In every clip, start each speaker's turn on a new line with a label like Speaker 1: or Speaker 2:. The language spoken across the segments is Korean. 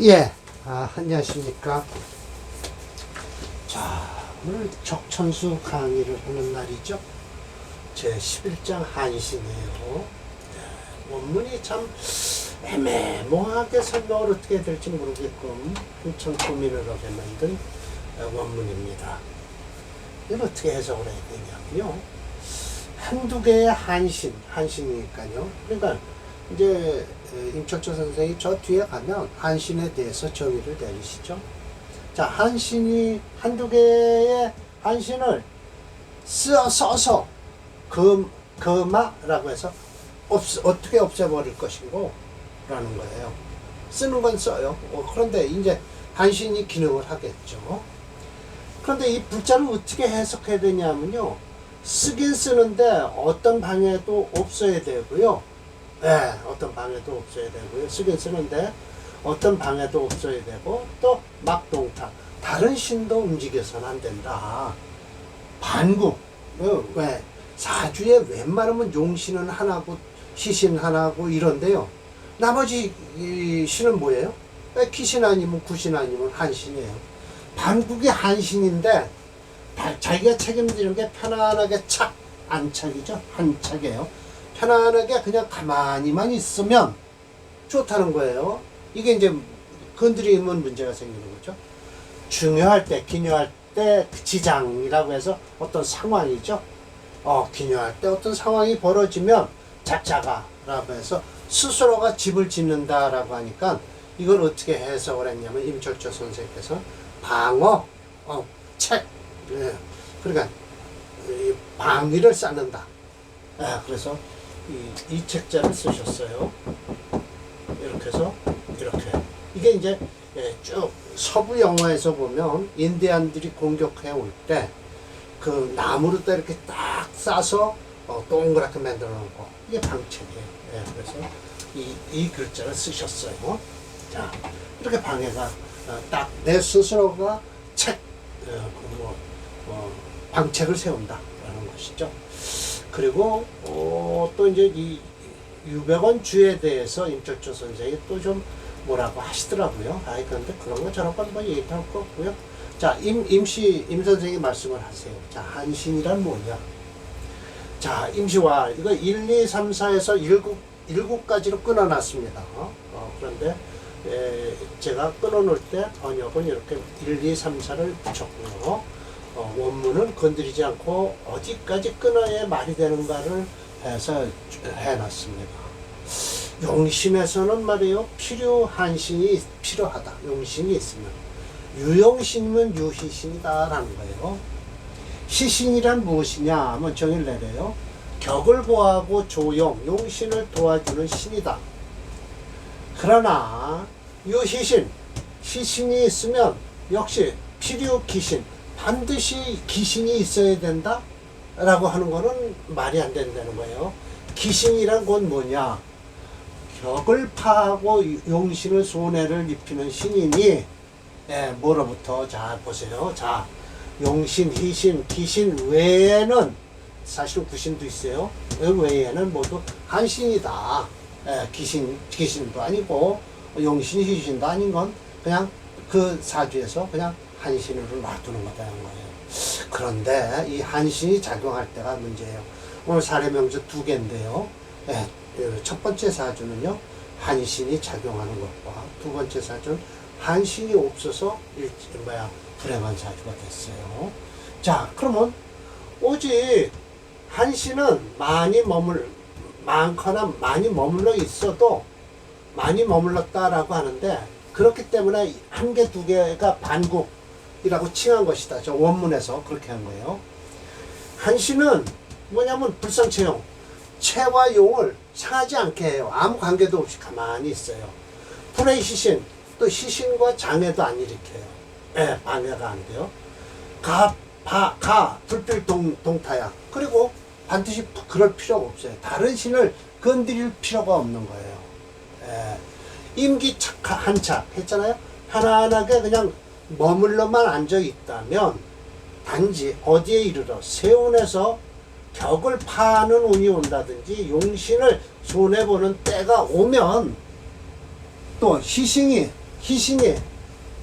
Speaker 1: 예, 안녕하십니까. 자, 오늘 적천수 강의를 하는 날이죠. 제 11장 한신이에요. 원문이 참 애매모호하게 설명을 어떻게 해야 될지 모르게끔 한참 고민을 하게 만든 원문입니다. 이걸 어떻게 해석을 해야 되냐면요. 한두 개의 한신이니까요. 그러니까 이제 임철조 선생이 저 뒤에 가면 한신에 대해서 정의를 내리시죠. 자, 한두 개의 한신을 써서 금마라고 해서 어떻게 없애버릴 것인고 라는 거예요. 쓰는 건 써요. 그런데 이제 한신이 기능을 하겠죠. 그런데 이 불자를 어떻게 해석해야 되냐면요. 쓰긴 쓰는데 어떤 방해도 없어야 되고요. 네, 어떤 방해도 없어야 되고요. 쓰긴 쓰는데 어떤 방해도 없어야 되고, 또 막동타, 다른 신도 움직여서는 안 된다. 반국, 왜 사주에 웬만하면 용신은 하나고 시신 하나고 이런데요. 나머지 이 신은 뭐예요? 기신 아니면 구신 아니면 한신이에요. 반국이 한신인데 자기가 책임지는 게 편안하게 안착이죠. 한착이에요. 편안하게 그냥 가만히만 있으면 좋다는 거예요. 이게 이제 건드리면 문제가 생기는 거죠. 중요할 때, 기묘할 때 지장이라고 해서 어떤 상황이죠. 기묘할 때 어떤 상황이 벌어지면 작자가라고 해서 스스로가 집을 짓는다라고 하니까 이걸 어떻게 해석을 했냐면 임철조 선생님께서 방어, 책, 그러니까 방위를 쌓는다. 그래서 이 책자를 쓰셨어요. 이렇게 해서 이렇게 이게 이제 쭉 서부 영화에서 보면 인디안들이 공격해 올 때 그 나무로 딱 이렇게 딱 싸서 동그랗게 만들어 놓고 이게 방책이에요. 그래서 이 글자를 쓰셨어요. 자, 이렇게 방해가 딱 내 스스로가 방책을 세운다라는 것이죠. 그리고 또 이제 이 유백원 주에 대해서 임철조 선생이 또 좀 뭐라고 하시더라고요. 그런데 그런 거 저런 건 뭐 얘기할 거 없고요. 자, 임 선생이 말씀을 하세요. 자, 한신이란 뭐냐? 자, 임시와 이거 1, 2, 3, 4에서 7가지로 끊어놨습니다. 그런데 제가 끊어놓을 때 번역은 이렇게 1, 2, 3, 4를 붙였고요. 원문은 건드리지 않고 어디까지 끊어야 말이 되는가를 해서 해놨습니다. 용신에서는 말이에요. 필요한신이 필요하다. 용신이 있으면. 유용신이면 유희신이다라는 거예요. 희신이란 무엇이냐 하면 정의를 내려요. 격을 보하고 조용, 용신을 도와주는 신이다. 그러나 유희신, 희신이 있으면 역시 필요기신, 반드시 기신이 있어야 된다 라고 하는 거는 말이 안 된다는 거예요. 기신이란 건 뭐냐? 격을 파하고 용신을 손해를 입히는 신이니 뭐로부터 자 보세요. 자, 용신, 희신, 기신 외에는 사실은 구신도 있어요. 외에는 모두 한신이다. 기신도 아니고 용신, 희신도 아닌 건 그냥 그 사주에서 그냥 한신으로 놔두는 거다는 거예요. 그런데 이 한신이 작용할 때가 문제예요. 오늘 사례명주 2개인데요. 첫 번째 사주는요, 한신이 작용하는 것과 두 번째 사주는 한신이 없어서 불행한 사주가 됐어요. 자, 그러면 오직 한신은 많거나 많이 머물러 있어도 많이 머물렀다라고 하는데, 그렇기 때문에 한 개, 두 개가 반국이라고 칭한 것이다. 저 원문에서 그렇게 한 거예요. 한신은 뭐냐면 불상체용, 체와 용을 상하지 않게 해요. 아무 관계도 없이 가만히 있어요. 불의 시신, 또 시신과 장애도 안 일으켜요. 방해가 안 돼요. 불필 동타야. 그리고 반드시 그럴 필요가 없어요. 다른 신을 건드릴 필요가 없는 거예요. 임기 한착 했잖아요. 편안하게 그냥 머물러만 앉아 있다면 단지 어디에 이르러 세운에서 격을 파는 운이 온다든지 용신을 손해보는 때가 오면 또 희신이 희신이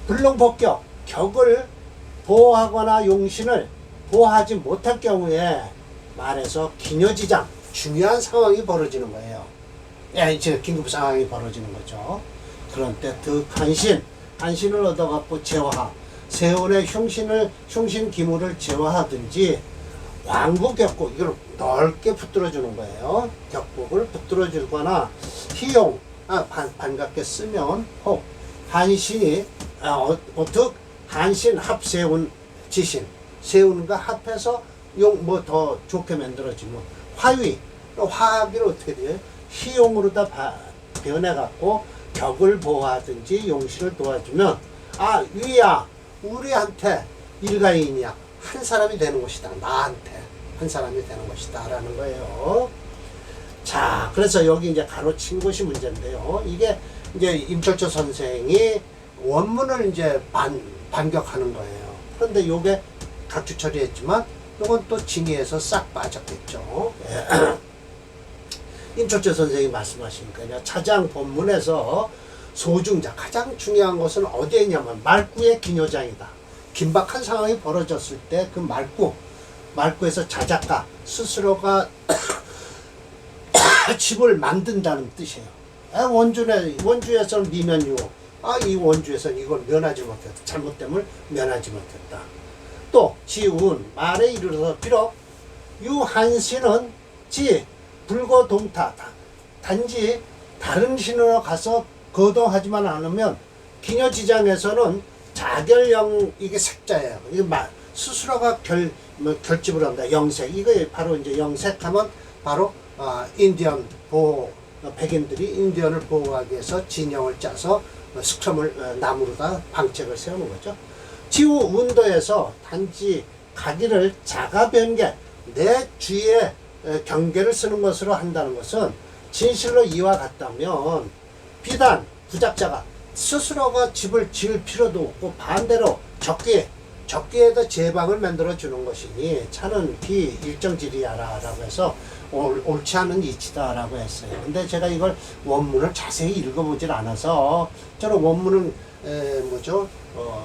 Speaker 1: 불능법격 격을 보호하거나 용신을 보호하지 못할 경우에 말해서 기녀지장 중요한 상황이 벌어지는 거예요. 예, 이제 긴급 상황이 벌어지는 거죠. 그런 때 한신을 얻어갖고 제어하, 세운의 흉신 기물을 제어하든지 광부격국 이걸 넓게 붙들어주는 거예요. 격국을 붙들어주거나 희용 반갑게 쓰면 혹 한신이 어떻 한신 합세운 지신 세운과 합해서 용 뭐 더 좋게 만들어지면 화학을 어떻게 돼요? 희용으로 다 변해갖고 격을 보호하든지 용신을 도와주면 위야 우리한테 일가인이야 한 사람이 되는 것이다. 나한테 한 사람이 되는 것이다 라는 거예요. 자, 그래서 여기 이제 가로친 것이 문제인데요. 이게 이제 임철조 선생이 원문을 이제 반격하는 거예요. 그런데 요게 각주 처리했지만 요건 또 징의에서 싹 빠졌겠죠. 임철조 선생이 말씀하시니까요. 차장 본문에서 소중자 가장 중요한 것은 어디에 있냐면 말구의 기녀장이다. 긴박한 상황이 벌어졌을 때 그 말구에서 자작가 스스로가 집을 만든다는 뜻이에요. 원주에서는 미면유. 이 원주에서는 이걸 면하지 못했다. 잘못됨을 면하지 못했다. 또 지운 말에 이르러서 비록 유한신은 불거동타다. 단지 다른 신으로 가서 거동하지만 않으면 기녀지장에서는 자결영 이게 색자예요. 이게 스스로가 결집을 한다. 영색 이거 바로 이제 영색하면 바로 인디언 보호 백인들이 인디언을 보호하기 위해서 진영을 짜서 스크럼을 나무로다 방책을 세우는 거죠. 지우 운도에서 단지 가기를 자가변개 내 주위에 경계를 쓰는 것으로 한다는 것은 진실로 이와 같다면 비단 부작자가 스스로가 집을 지을 필요도 없고 반대로 적기에다 제방을 만들어 주는 것이니 차는 비일정지리야라 라고 해서 옳지 않은 이치다 라고 했어요. 근데 제가 이걸 원문을 자세히 읽어보질 않아서 저는 원문은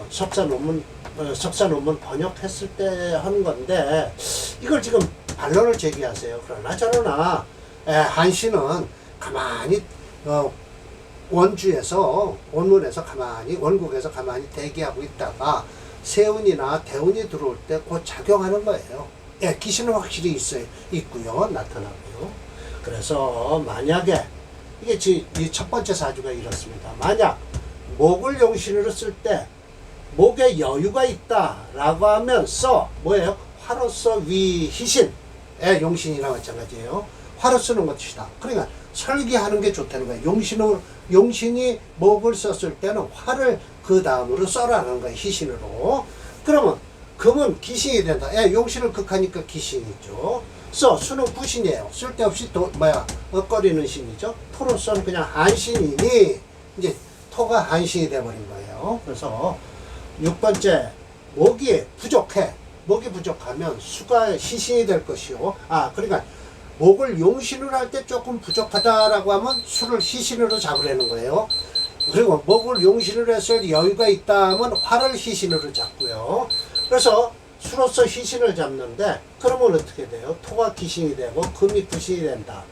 Speaker 1: 석사 논문 번역했을 때 하는 건데 이걸 지금 반론을 제기하세요. 그러나 저러나 한신은 가만히 원문에서 원국에서 가만히 대기하고 있다가 세운이나 대운이 들어올 때 곧 작용하는 거예요. 기신은 확실히 있고요. 나타나고요. 그래서 만약에 이게 이 첫 번째 사주가 이렇습니다. 만약 목을 용신으로 쓸 때 목에 여유가 있다라고 하면서 뭐예요? 화로서 위희신 용신이랑 마찬가지예요. 화로 쓰는 것이다. 그러니까 설계하는 게 좋다는 거예요. 용신이 목을 썼을 때는 화를 그 다음으로 써라는 거예요. 희신으로. 그러면 금은 기신이 된다. 용신을 극하니까 기신이죠. 수는 구신이에요. 쓸데없이 엇거리는 신이죠. 토로서는 그냥 한신이니 이제 토가 한신이 돼버린 거예요. 그래서 6번째 목이 부족해. 목이 부족하면 수가 희신이 될 것이요. 그러니까 목을 용신으로 할 때 조금 부족하다라고 하면 수를 희신으로 잡으려는 거예요. 그리고 목을 용신으로 했을 여유가 있다 하면 화를 희신으로 잡고요. 그래서 수로서 희신을 잡는데 그러면 어떻게 돼요? 토가 기신이 되고 금이 구신이 된다.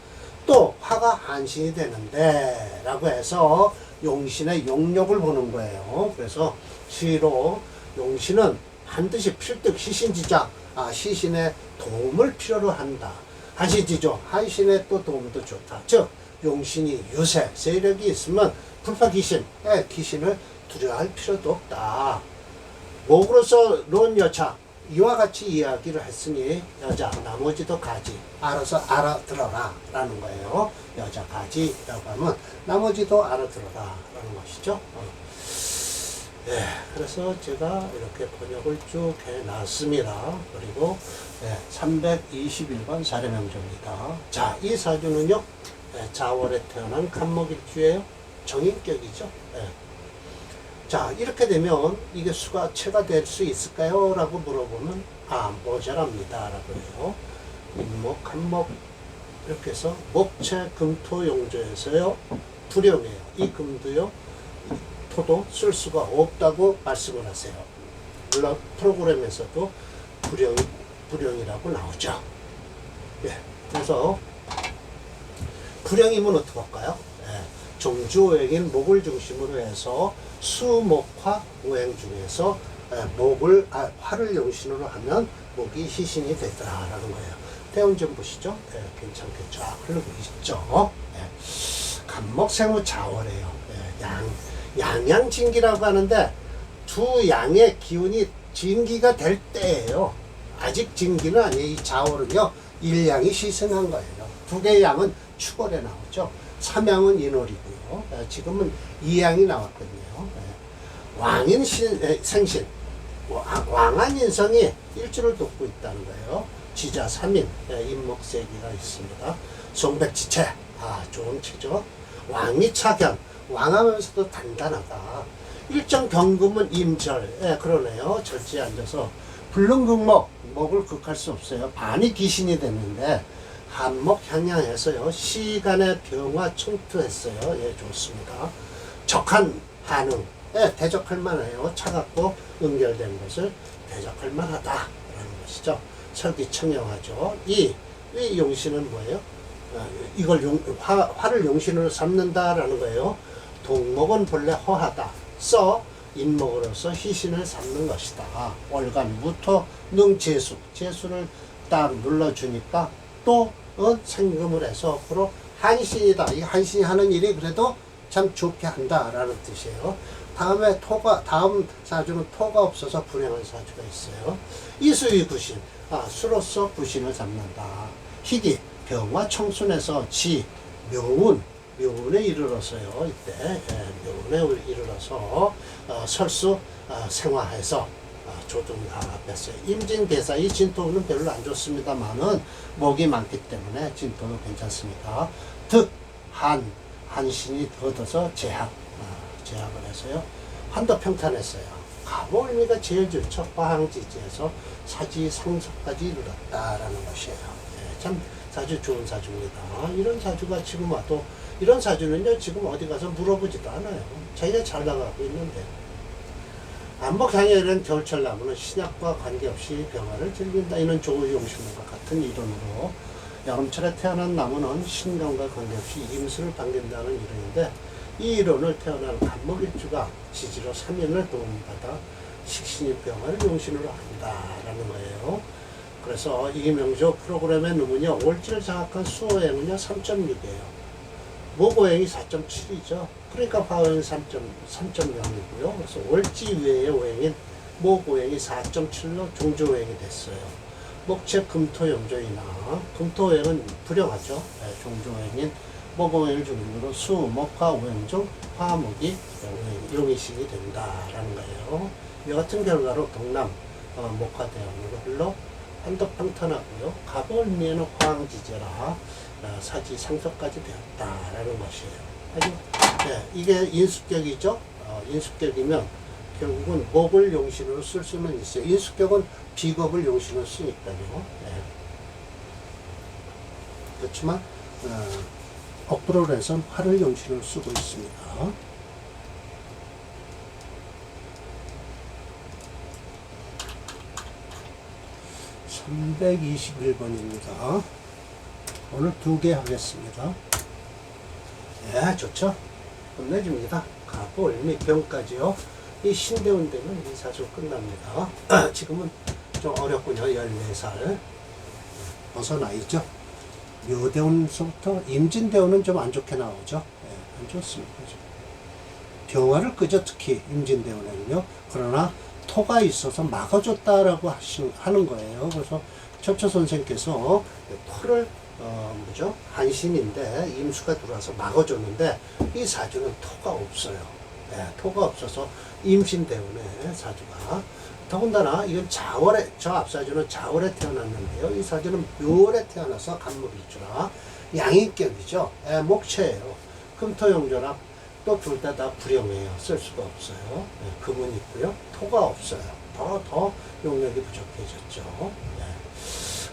Speaker 1: 또 화가 한신이 되는데 라고 해서 용신의 용력을 보는 거예요. 그래서 시로 용신은 반드시 필득 희신지자 희신의 도움을 필요로 한다. 한신지죠. 한신의 또 도움도 좋다. 즉 용신이 유세 세력이 있으면 불파귀신 귀신을 두려워할 필요도 없다. 목으로서 론 여차 이와 같이 이야기를 했으니 여자 나머지도 가지 알아서 알아들어라 라는 거예요. 여자 가지라고 하면 나머지도 알아들어라 라는 것이죠. 그래서 제가 이렇게 번역을 쭉 해놨습니다. 그리고 321번 사례명조입니다. 자, 이 사주는요 자월에 태어난 간목일주예요. 정인격이죠. 자, 이렇게 되면 이게 수가 체가 될 수 있을까요? 라고 물어보면 모자랍니다 라고 해요. 인목, 간목 이렇게 해서 목체, 금토, 용조에서요 불용해요. 이 금도요 토도 쓸 수가 없다고 말씀을 하세요. 물론 프로그램에서도 불형이라고 나오죠. 예, 그래서 불형이면 어떻게 할까요? 예, 종주오행인 목을 중심으로 해서 수목화 오행 중에서 화를 용신으로 하면 목이 희신이 되더라라는 거예요. 태운 좀 보시죠. 예, 괜찮게 쫙 흐르고 있죠. 예, 간목생후 자월이에요. 예, 양양진기라고 하는데 두 양의 기운이 진기가 될 때예요. 아직 진기는 아니에요. 이 자월은요, 일양이 시승한 거예요. 두 개의 양은 축월에 나오죠. 삼양은 인월이고요. 지금은 이양이 나왔거든요. 왕인 생신, 왕한 인성이 일주를 돕고 있다는 거예요. 지자 3인, 임목세기가 있습니다. 송백지체, 좋은 체죠. 왕이 차견, 왕하면서도 단단하다. 일정 경금은 임절, 그러네요. 절지에 앉아서 불능극목, 목을 극할 수 없어요. 반이 귀신이 됐는데 한목 향양해서요. 시간의 병화 청투했어요. 예, 좋습니다. 적한 반응, 대적할 만해요. 차갑고 응결된 것을 대적할 만하다라는 것이죠. 설기청명하죠. 이 용신은 뭐예요? 이걸 화를 용신으로 삼는다라는 거예요. 동목은 본래 허하다. 인목으로서 희신을 삼는 것이다. 월간 무토 능재수, 재수를 딱 눌러주니까 또 생금을 해서 앞으로 한신이다. 이 한신이 하는 일이 그래도 참 좋게 한다라는 뜻이에요. 다음 사주는 토가 없어서 불행한 사주가 있어요. 이수의 구신, 수로서 구신을 잡는다. 희기, 병화 청순에서 묘운에 이르러서요. 이때 묘운에 이르러서 설수 생화해서 조등가 앞에서 임진개사, 이 진토는 별로 안 좋습니다만은 목이 많기 때문에 진토는 괜찮습니다. 한신이 얻어서 제합을 해서요. 한도 평탄했어요. 가보의미가 제일 좋죠. 화항지지에서 사지상석까지 이르렀다라는 것이에요. 참 사주 좋은 사주입니다. 이런 사주가 지금 와도, 이런 사주는요 지금 어디 가서 물어보지도 않아요. 자기가 잘 나가고 있는데. 안목향이라는 겨울철 나무는 신약과 관계없이 병화를 즐긴다. 이는 조용신문과 같은 이론으로 여름철에 태어난 나무는 신경과 관계없이 임수를 반긴다는 이론인데, 이 이론을 태어난 간목일주가 지지로 3인을 도움받아 식신이 병화를 용신으로 한다라는 거예요. 그래서 이 명조 프로그램의 놈은요, 월지를 장악한 수오행은요 3.6이에요. 목오행이 4.7이죠. 그러니까 화오행이 3.0이고요. 그래서 월지 외의 오행인 목오행이 4.7로 종조오행이 됐어요. 목체 금토염조이나, 금토오행은 불용하죠. 종조오행인 목오행을 중심으로 수, 목화 오행 중 화목이 용의식이 된다라는 거예요. 이 같은 결과로 동남 목화대왕으로 흘러 한도평탄하고요. 가벌미에는 화항지제라 사지 상석까지 되었다라는 것이에요. 이게 인수격이죠. 인수격이면 결국은 목을 용신으로 쓸 수는 있어요. 인수격은 비겁을 용신으로 쓰니까요. 그렇지만 억브롤에서는 화를 용신으로 쓰고 있습니다. 321번입니다. 오늘 2개 하겠습니다. 예, 좋죠? 끝내줍니다. 가보, 을미, 병까지요. 이 신대운 되면 이 사주 끝납니다. 지금은 좀 어렵군요. 14살. 벗어나있죠? 묘대운서부터 임진대운은 좀 안 좋게 나오죠? 안 좋습니다. 병화를 끄죠. 특히 임진대운에는요. 그러나 토가 있어서 막아줬다라고 하는 거예요. 그래서 첩초 선생께서 토를 한신인데 임수가 들어와서 막아줬는데, 이 사주는 토가 없어요. 토가 없어서 임신대운의 사주가. 더군다나 이건 저 앞사주는 자월에 태어났는데요. 이 사주는 묘월에 태어나서 간목일주라 양인격이죠. 목체예요. 금토용조라 또 둘 다 불용해요. 쓸 수가 없어요. 금은 있고요. 토가 없어요. 더 용력이 부족해졌죠.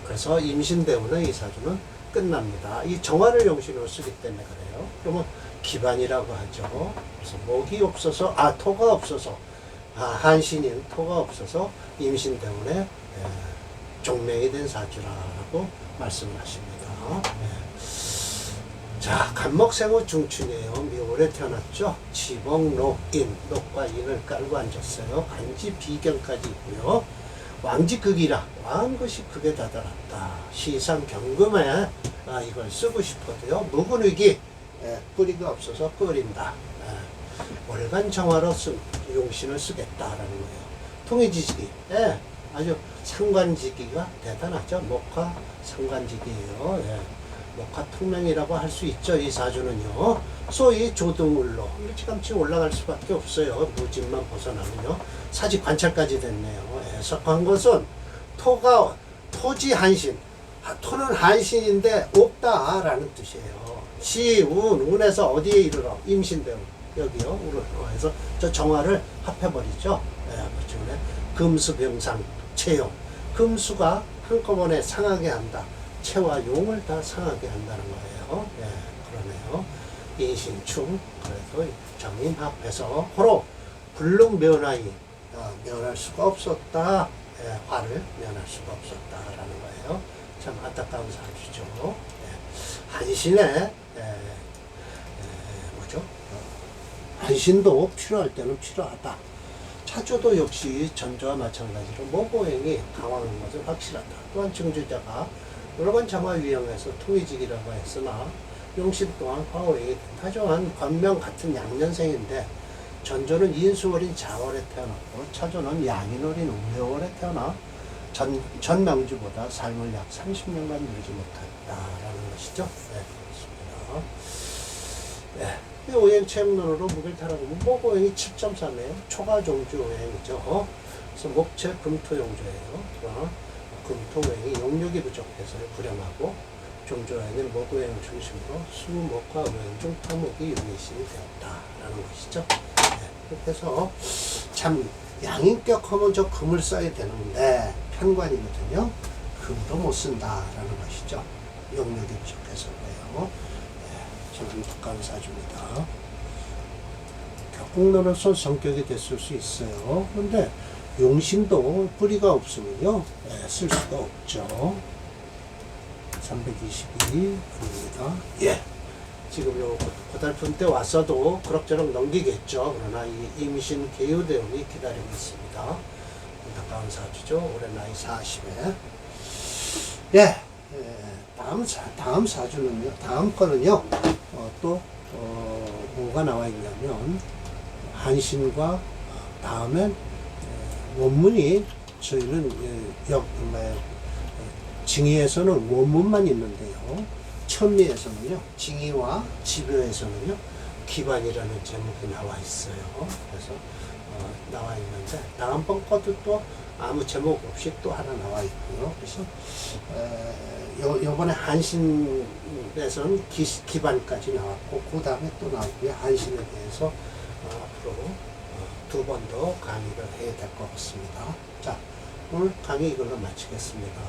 Speaker 1: 그래서 임신대운의 이 사주는 끝납니다. 이 정화를 용신으로 쓰기 때문에 그래요. 그러면 기반이라고 하죠. 그래서 목이 없어서, 토가 없어서, 한신인 토가 없어서 임신 때문에 종명이 된 사주라고 말씀을 하십니다. 자, 간목생후 중춘이에요. 묘월에 태어났죠. 지복, 녹, 인, 녹과 인을 깔고 앉았어요. 간지 비견까지 있고요. 왕지극이라 왕한 것이 극에 다다랐다. 시상 경금에 이걸 쓰고 싶어도요. 묵은위기 뿌리가 없어서 끓인다. 월간 정화로 용신을 쓰겠다라는 거예요. 통일지지기 아주 상관지기가 대단하죠. 목화 상관지기예요. 목화 통명이라고 할 수 있죠. 이 사주는요. 소위 조등울로 일찌감치 올라갈 수밖에 없어요. 무진만 벗어나면요. 사지 관찰까지 됐네요. 석한 것은 토지 한신. 토는 한신인데 없다라는 뜻이에요. 시, 운, 운에서 어디에 이르러? 임신대운. 여기요. 그래서 저 정화를 합해버리죠. 그렇죠. 금수병상, 채용. 금수가 한꺼번에 상하게 한다. 채와 용을 다 상하게 한다는 거예요. 그러네요. 인신충. 그래서 정인합해서 호로 불능면하이 면할 수가 없었다. 화를 면할 수가 없었다라는 거예요. 참 안타까운 사주죠. 한신의 뭐죠? 한신도 필요할 때는 필요하다. 차조도 역시 전조와 마찬가지로 모보행이 강화하는 것은 확실하다. 또한 증주자가 여러 번 장화 유형에서 통의직이라고 했으나 용신 또한 화오행이 타조한 권명 같은 양년생인데 전조는 인수월인 자월에 태어났고 차조는 양인월인 음묘월에 태어나 전명주보다 삶을 약 30년간 누리지 못했다라는 것이죠. 그렇습니다. 오행 체험론으로 무게를 타라보면 모보행이 7.3이에요. 초가종주 오행이죠. 그래서 목체 금토용조예요. 그러나 금토오행이 용력이 부족해서 불행하고 종조오행은 모보행을 중심으로 수, 목화 오행 중 토목이 용의신이 되었다라는 것이죠. 그렇게 해서 참 양인격하면 저 금을 써야 되는데 편관이거든요. 금도 못 쓴다라는 것이죠. 용력이 부족해서 그래요. 참 안타까운 사주입니다. 격국론으로서 성격이 됐을 수 있어요. 그런데 용신도 뿌리가 없으면요 쓸 수가 없죠. 322입니다. 지금 요 고달픈 때 왔어도 그럭저럭 넘기겠죠. 그러나 이 임신 개유대운이 기다리고 있습니다. 안타까운 사주죠. 올해 나이 40에. 다음 사주는요. 다음 거는요. 뭐가 나와 있냐면 한신과 다음엔 원문이 저희는 징의에서는 원문만 있는데요. 천미에서는요, 징의와 지묘에서는요, 기반이라는 제목이 나와 있어요. 그래서 나와 있는데 다음번 것도 또 아무 제목 없이 또 하나 나와 있고요. 그래서 요번에 한신에서는 기반까지 나왔고 그 다음에 또 나오고요. 한신에 대해서 앞으로 두 번 더 강의를 해야 될 것 같습니다. 자, 오늘 강의 이걸로 마치겠습니다.